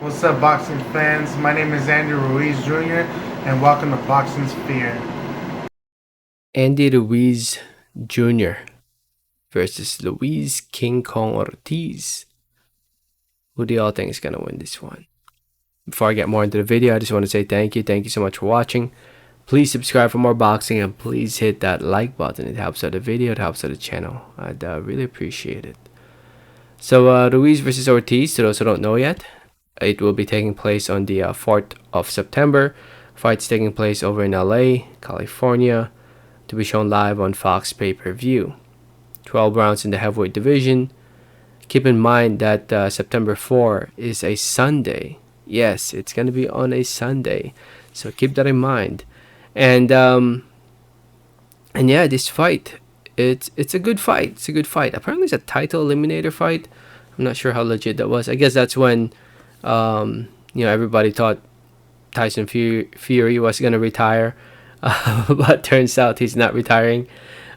What's up, boxing fans? My name is Andy Ruiz Jr., and welcome to Boxing Sphere. Andy Ruiz Jr. versus Luis King Kong Ortiz. Who do y'all think is going to win this one? Before I get more into the video, I just want to say thank you. Thank you so much for watching. Please subscribe for more boxing and please hit that like button. It helps out the video. It helps out the channel. I'd really appreciate it. So Ruiz versus Ortiz, to those who don't know yet, it will be taking place on the 4th of September. Fight's taking place over in LA, California, to be shown live on Fox pay-per-view. 12 rounds in the heavyweight division. Keep in mind that September 4 is a Sunday. Yes, it's going to be on a Sunday. So keep that in mind. And yeah, this fight, it's a good fight. It's a good fight. Apparently it's a title eliminator fight. I'm not sure how legit that was. I guess that's when everybody thought Tyson Fury was going to retire. But turns out he's not retiring.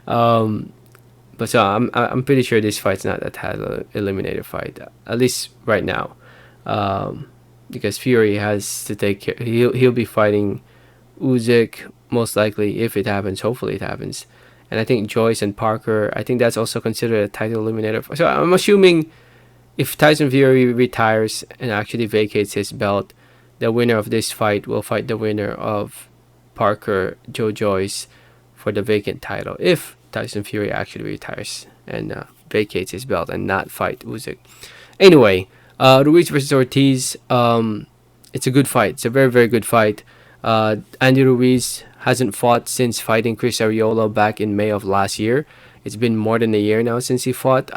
But so I'm pretty sure this fight's not a title eliminator fight, at least right now, because Fury has to take care. He'll be fighting Usyk most likely if it happens. Hopefully it happens, and I think Joyce and Parker. I think that's also considered a title eliminator. So I'm assuming if Tyson Fury retires and actually vacates his belt, the winner of this fight will fight the winner of Parker Joe Joyce for the vacant title if Tyson Fury actually retires and vacates his belt and not fight Usyk. Anyway, Ruiz versus Ortiz, it's a good fight. It's a very, very good fight. Andy Ruiz hasn't fought since fighting Chris Arreola back in May of last year. It's been more than a year now since he fought.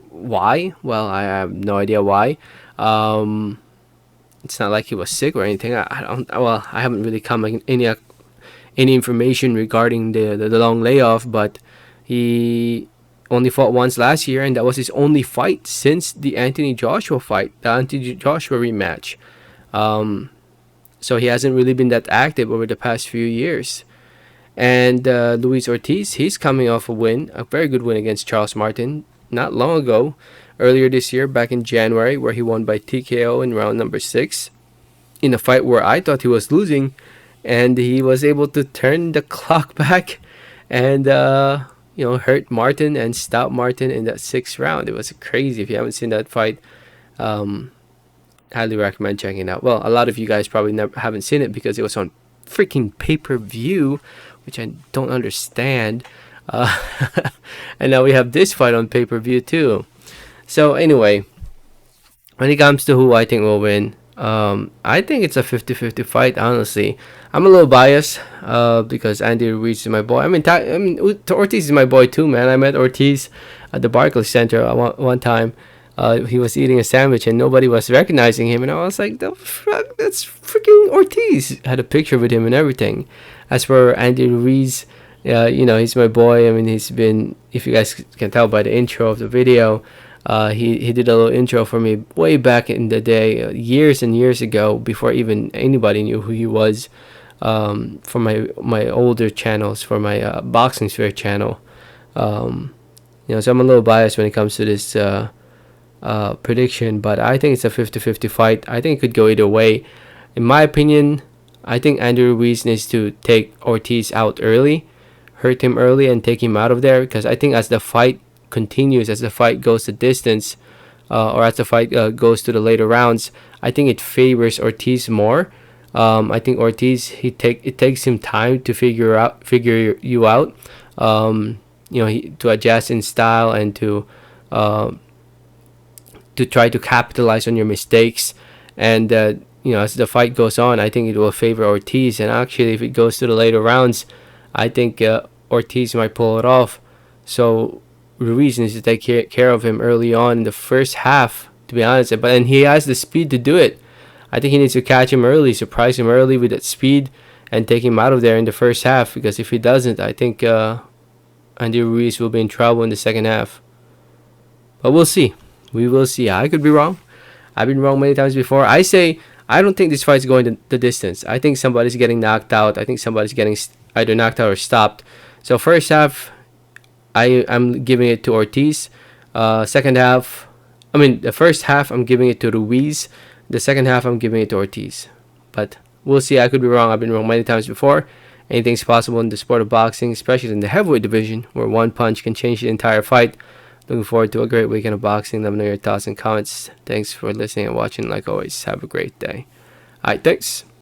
Why? Well, I have no idea why. It's not like he was sick or anything. I haven't really come any information regarding the long layoff, but he only fought once last year, and that was his only fight since the Anthony Joshua fight, the Anthony Joshua rematch. So he hasn't really been that active over the past few years. And Luis Ortiz, he's coming off a win, a very good win against Charles Martin not long ago, earlier this year, back in January, where he won by TKO in round number 6 in a fight where I thought he was losing, and he was able to turn the clock back and hurt Martin and stop Martin in that 6th round. It was crazy. If you haven't seen that fight, highly recommend checking it out. Well, a lot of you guys probably haven't seen it because it was on freaking pay-per-view, which I don't understand. And now we have this fight on pay-per-view too. So anyway, when it comes to who I think will win, I think it's a 50-50 fight, honestly. I'm a little biased because Andy Ruiz is my boy. I mean, Ortiz is my boy too, man. I met Ortiz at the Barclays Center one time. He was eating a sandwich and nobody was recognizing him, and I was like, "The fuck, that's freaking Ortiz!" I had a picture with him and everything. As for Andy Ruiz, he's my boy. I mean, he's been, if you guys can tell by the intro of the video, he did a little intro for me way back in the day, years and years ago, before even anybody knew who he was, for my older channels, for my Boxing Sphere channel. So I'm a little biased when it comes to this prediction, but I think it's a 50-50 fight. I think it could go either way. In my opinion, I think Andrew Ruiz needs to take Ortiz out early, hurt him early, and take him out of there, because I think as the fight continues, as the fight goes the distance, or as the fight goes to the later rounds, I think it favors Ortiz more. I think Ortiz, it takes him time to figure you out, to adjust in style and to try to capitalize on your mistakes. And as the fight goes on, I think it will favor Ortiz. And actually, if it goes to the later rounds, I think Ortiz might pull it off. So Ruiz needs to take care of him early on in the first half, to be honest. And he has the speed to do it. I think he needs to catch him early, surprise him early with that speed, and take him out of there in the first half. Because if he doesn't, I think Andy Ruiz will be in trouble in the second half. But we'll see. We will see. I could be wrong. I've been wrong many times before. I don't think this fight's going the distance. I think somebody's getting knocked out. I think somebody's getting either knocked out or stopped. So first half, I'm giving it to Ortiz. The first half, I'm giving it to Ruiz. the second half, I'm giving it to Ortiz. But we'll see. I could be wrong. I've been wrong many times before. Anything's possible in the sport of boxing, especially in the heavyweight division, where one punch can change the entire fight. Looking forward to a great weekend of boxing. Let me know your thoughts and comments. Thanks for listening and watching. Like always, have a great day. Alright, thanks.